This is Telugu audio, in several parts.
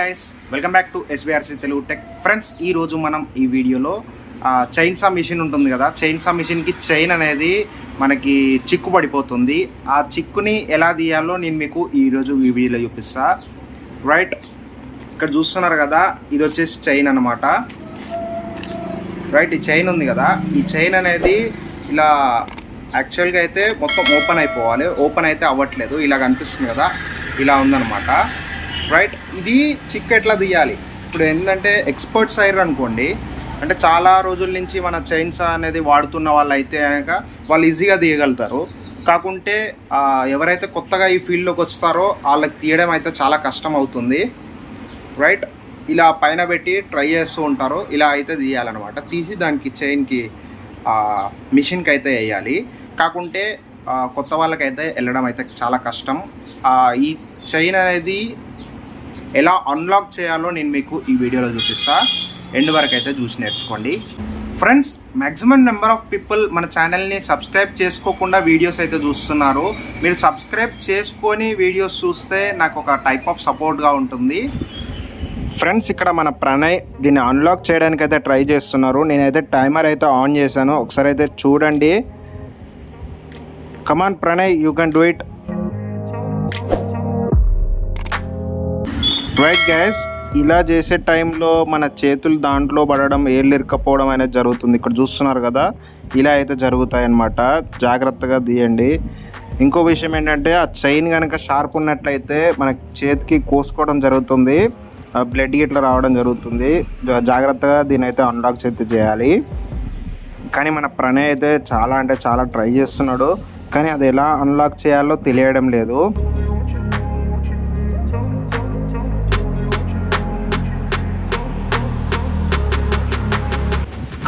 Guys, welcome back to SVRC Telugu tech. Friends, ఈరోజు మనం ఈ వీడియోలో చైన్సా మిషన్ ఉంటుంది కదా, చైన్సా మిషన్కి చైన్ అనేది మనకి చిక్కు పడిపోతుంది. ఆ చిక్కుని ఎలా తీయాలో నేను మీకు ఈరోజు ఈ వీడియోలో చూపిస్తా. రైట్, ఇక్కడ చూస్తున్నారు కదా, ఇది వచ్చేసి చైన్ అనమాట. రైట్, ఈ చైన్ ఉంది కదా, ఈ చైన్ అనేది ఇలా యాక్చువల్గా అయితే మొత్తం ఓపెన్ అయిపోవాలి. ఓపెన్ అయితే అవ్వట్లేదు, ఇలా కనిపిస్తుంది కదా, ఇలా ఉందన్నమాట. రైట్, ఇది చిక్ ఎట్లా తీయాలి. ఇప్పుడు ఏంటంటే ఎక్స్పర్ట్స్ అయ్యారు అనుకోండి, అంటే చాలా రోజుల నుంచి మన చైన్స్ అనేది వాడుతున్న వాళ్ళు అయితే కనుక వాళ్ళు ఈజీగా తీయగలుగుతారు. కాకుంటే ఎవరైతే కొత్తగా ఈ ఫీల్డ్లోకి వస్తారో వాళ్ళకి తీయడం అయితే చాలా కష్టం అవుతుంది. రైట్, ఇలా పైన పెట్టి ట్రై చేస్తూ ఉంటారు, ఇలా అయితే తీయాలన్నమాట. తీసి దానికి చైన్కి మిషన్కి అయితే వేయాలి. కాకుంటే కొత్త వాళ్ళకైతే వెళ్ళడం అయితే చాలా కష్టం. ఈ చైన్ అనేది ఎలా అన్లాక్ చేయాలో నేను మీకు ఈ వీడియోలో చూపిస్తా. ఎండ్ వరకు అయితే చూసి నేర్చుకోండి. Friends, maximum number of people మన ఛానల్ని సబ్స్క్రైబ్ చేసుకోకుండా వీడియోస్ అయితే చూస్తున్నారు. మీరు సబ్స్క్రైబ్ చేసుకొని వీడియోస్ చూస్తే నాకు ఒక టైప్ ఆఫ్ సపోర్ట్గా ఉంటుంది. ఫ్రెండ్స్, ఇక్కడ మన ప్రణయ్ దీన్ని అన్లాక్ చేయడానికి అయితే ట్రై చేస్తున్నారు. నేనైతే టైమర్ అయితే ఆన్ చేశాను, ఒకసారి అయితే చూడండి. Come on Pranay, you can do it. Right guys, ఇలా చేసే టైంలో మన చేతులు దాంట్లో పడడం, ఏళ్ళు ఇరకపోవడం అనేది జరుగుతుంది. ఇక్కడ చూస్తున్నారు కదా, ఇలా అయితే జరుగుతాయి అన్నమాట. జాగ్రత్తగా తీయండి. ఇంకో విషయం ఏంటంటే, ఆ చైన్ కనుక షార్ప్ ఉన్నట్లయితే మన చేతికి కోసుకోవడం జరుగుతుంది, బ్లడ్ ఇట్లా రావడం జరుగుతుంది. జాగ్రత్తగా దీని అయితే అన్లాక్ చేయాలి. కానీ మన ప్రణయ్ అయితే చాలా ట్రై చేస్తున్నాడు, కానీ అది ఎలా అన్లాక్ చేయాలో తెలియడం లేదు.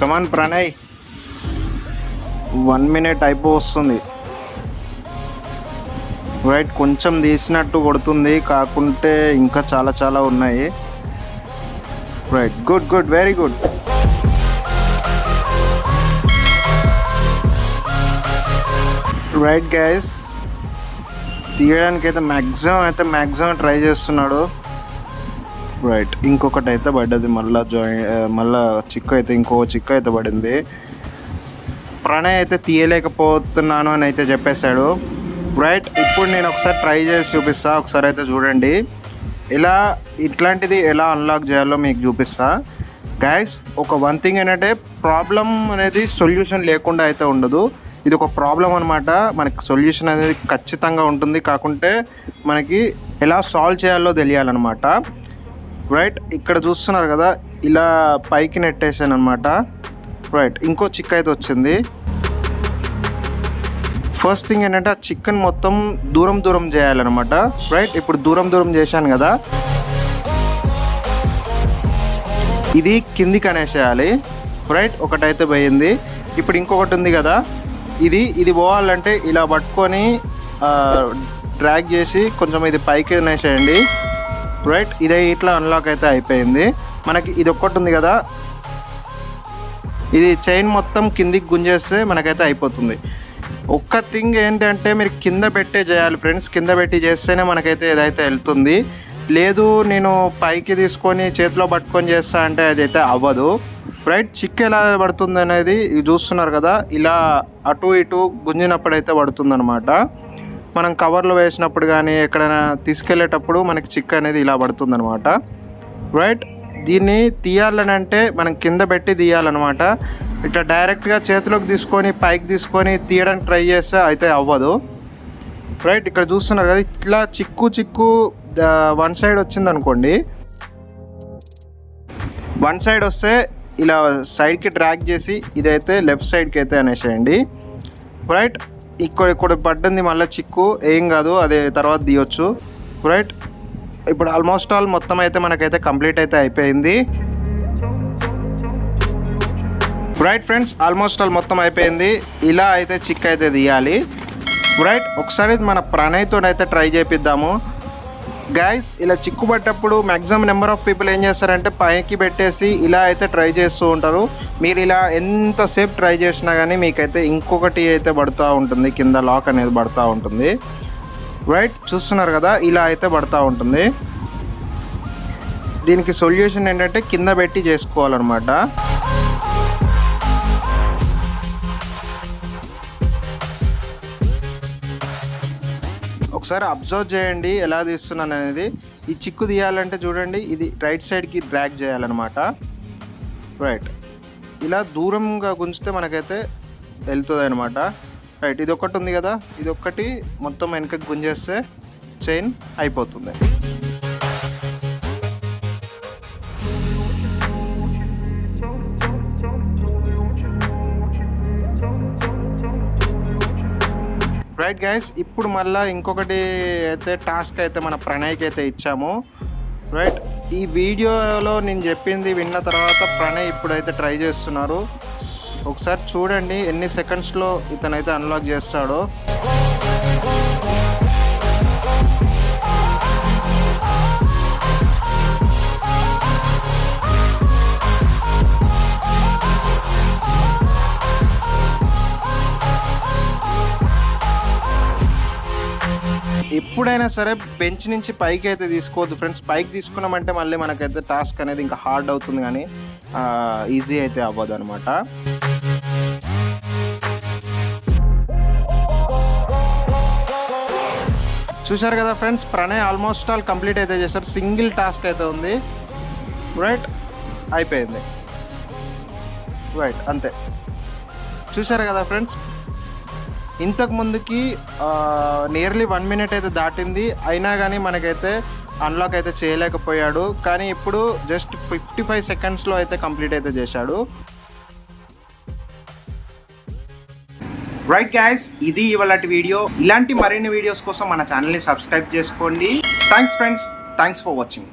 కమాన్ ప్రణయ్, 1 minute అయిపోతుంది. రైట్, కొంచెం తీసినట్టు కొడుతుంది, కాకుంటే ఇంకా చాలా ఉన్నాయి. Right, good, very good. Right guys, తీయడానికి అయితే మ్యాక్సిమం ట్రై చేస్తున్నాడు. రైట్, ఇంకొకటి అయితే పడ్డది, మళ్ళా చిక్కు అయితే పడింది. ప్రణయ్ అయితే తీయలేకపోతున్నాను అని అయితే చెప్పేశాడు. రైట్, ఇప్పుడు నేను ఒకసారి ట్రై చేసి చూపిస్తా, ఒకసారి అయితే చూడండి. ఇట్లాంటిది ఎలా అన్లాక్ చేయాలో మీకు చూపిస్తా. గైస్, వన్ థింగ్ ఏంటంటే, ప్రాబ్లం అనేది సొల్యూషన్ లేకుండా అయితే ఉండదు. ఇది ఒక ప్రాబ్లం అనమాట. మనకి సొల్యూషన్ అనేది ఖచ్చితంగా ఉంటుంది, కాకుంటే మనకి ఎలా సాల్వ్ చేయాలో తెలియాలన్నమాట. రైట్, ఇక్కడ చూస్తున్నారు కదా, ఇలా పైకి నెట్టేసాను అనమాట. రైట్, ఇంకో చిక్ అయితే వచ్చింది. ఫస్ట్ థింగ్ ఏంటంటే, ఆ చికెన్ మొత్తం దూరం చేయాలన్నమాట. రైట్, ఇప్పుడు దూరం చేశాను కదా, ఇది కిందికి అనేసేయాలి. రైట్, ఒకటైతే పోయింది. ఇప్పుడు ఇంకొకటి ఉంది కదా, ఇది పోవాలంటే ఇలా పట్టుకొని డ్రాగ్ చేసి కొంచెం ఇది పైకి అనేసేయండి. రైట్, ఇదే ఇట్లా అన్లాక్ అయితే అయిపోయింది. మనకి ఇది ఒక్కటి ఉంది కదా, ఇది చైన్ మొత్తం కిందికి గుంజేస్తే మనకైతే అయిపోతుంది. ఒక్క థింగ్ ఏంటంటే, మీరు కింద పెట్టే చేయాలి ఫ్రెండ్స్. కింద పెట్టి చేస్తేనే మనకైతే ఏదైతే వెళ్తుంది. లేదు నేను పైకి తీసుకొని చేతిలో పట్టుకొని చేస్తా అంటే అదైతే అవ్వదు. రైట్, చిక్కు ఎలా పడుతుంది అనేది చూస్తున్నారు కదా, ఇలా అటు ఇటు గుంజినప్పుడైతే పడుతుంది అనమాట. మనం కవర్లో వేసినప్పుడు కానీ ఎక్కడైనా తీసుకెళ్ళేటప్పుడు మనకి చిక్కు అనేది ఇలా పడుతుంది అనమాట. రైట్, దీన్ని తీయాలని అంటే మనం కింద పెట్టి తీయాలన్నమాట. ఇట్లా డైరెక్ట్గా చేతిలోకి తీసుకొని పైకి తీసుకొని తీయడానికి ట్రై చేస్తే అయితే అవ్వదు. రైట్, ఇక్కడ చూస్తున్నారు కదా, ఇట్లా చిక్కు వన్ సైడ్ వచ్చింది అనుకోండి. వన్ సైడ్ వస్తే ఇలా సైడ్కి డ్రాగ్ చేసి ఇదైతే లెఫ్ట్ సైడ్కి అయితే అనేసేయండి. రైట్, ఇక్కడ పడ్డంది మళ్ళీ చిక్కు, ఏం కాదు, అదే తర్వాత తీయొచ్చు. రైట్, ఇప్పుడు ఆల్మోస్ట్ ఆల్ మొత్తం అయితే మనకైతే కంప్లీట్ అయితే అయిపోయింది. రైట్ ఫ్రెండ్స్, ఆల్మోస్ట్ ఆల్ మొత్తం అయిపోయింది. ఇలా అయితే చిక్కు అయితే తీయాలి. రైట్, ఒకసారి మన ప్రణయ్తో అయితే ట్రై చేపిద్దాము. గైస్, ఇలా చిక్కు పట్టేటప్పుడు మ్యాక్సిమం నెంబర్ ఆఫ్ పీపుల్ ఏం చేస్తారంటే, పైకి పెట్టేసి ఇలా అయితే ట్రై చేస్తూ ఉంటారు. మీరు ఇలా ఎంతసేపు ట్రై చేసినా కానీ మీకైతే ఇంకొకటి అయితే పడుతూ ఉంటుంది, కింద లాక్ అనేది పడుతూ ఉంటుంది. రైట్, చూస్తున్నారు కదా, ఇలా అయితే పడుతూ ఉంటుంది. దీనికి సొల్యూషన్ ఏంటంటే కింద పెట్టి చేసుకోవాలన్నమాట. ఒకసారి అబ్జర్వ్ చేయండి ఎలా తీస్తున్నాను అనేది. ఈ చిక్కు తీయాలంటే చూడండి, ఇది రైట్ సైడ్కి డ్రాగ్ చేయాలన్నమాట. రైట్, ఇలా దూరంగా గుంజితే మనకైతే వెళ్తుంది అనమాట. రైట్, ఇది ఒకటి ఉంది కదా, ఇది ఒక్కటి మొత్తం వెనకకి గుంజేస్తే చైన్ అయిపోతుంది. రైట్ గైస్, ఇప్పుడు మళ్ళీ ఇంకొకటి అయితే టాస్క్ అయితే మన ప్రణయ్కి అయితే ఇచ్చాము. రైట్, ఈ వీడియోలో నేను చెప్పింది విన్న తర్వాత ప్రణయ్ ఇప్పుడైతే ట్రై చేస్తున్నారు. ఒకసారి చూడండి ఎన్ని సెకండ్స్లో ఇతనైతే అన్లాక్ చేస్తాడో. ఎప్పుడైనా సరే బెంచ్ నుంచి పైకి అయితే తీసుకోవద్దు ఫ్రెండ్స్. పైకి తీసుకున్నామంటే మళ్ళీ మనకైతే టాస్క్ అనేది ఇంకా హార్డ్ అవుతుంది, కానీ ఈజీ అయితే అవ్వదు అనమాట. చూశారు కదా friends, Pranay almost all complete అయితే చేస్తారు. సింగిల్ టాస్క్ అయితే ఉంది. రైట్, అయిపోయింది. రైట్, అంతే. చూశారు కదా ఫ్రెండ్స్, ఇంతకు ముందుకి నియర్లీ 1 minute అయితే దాటింది, అయినా కానీ మనకైతే అన్లాక్ అయితే చేయలేకపోయాడు. కానీ ఇప్పుడు జస్ట్ 55 secondsలో అయితే కంప్లీట్ అయితే చేశాడు. రైట్ గైస్, ఇది ఇవాళటి వీడియో. ఇలాంటి మరిన్ని వీడియోస్ కోసం మన ఛానల్ని సబ్స్క్రైబ్ చేసుకోండి. Thanks friends, thanks for watching.